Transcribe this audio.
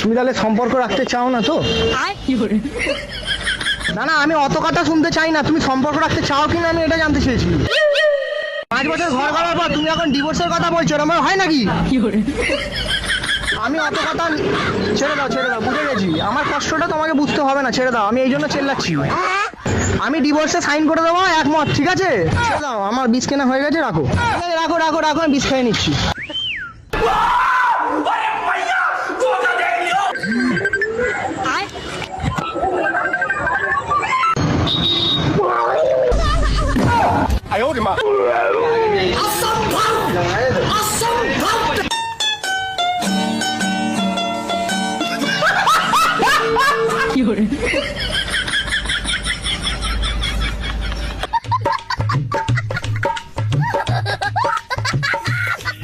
তুমি তাহলে সম্পর্ক রাখতে চাও না তো? না না, আমি অত কথা শুনতে চাই না। তুমি সম্পর্ক রাখতে চাও কিনা আমি এটা জানতে চেয়েছি। 5 বছর ঘর করার পর তুমি এখন ডিভোর্সের কথা বলছো, এরকম হয় নাকি? আমি অত কথা ছেড়ে দাও, বুঝে গেছি। আমার কষ্টটা তোমাকে বুঝতে হবে না, ছেড়ে দাও। আমি এই জন্য চেল্লাচ্ছি। আমি ডিভোর্সে সাইন করে দেবো, একমত, ঠিক আছে? ছেড়ে দাও, আমার বিষ কেনা হয়ে গেছে, রাখো। রাখো, আমি বিষ খেয়ে নিচ্ছি।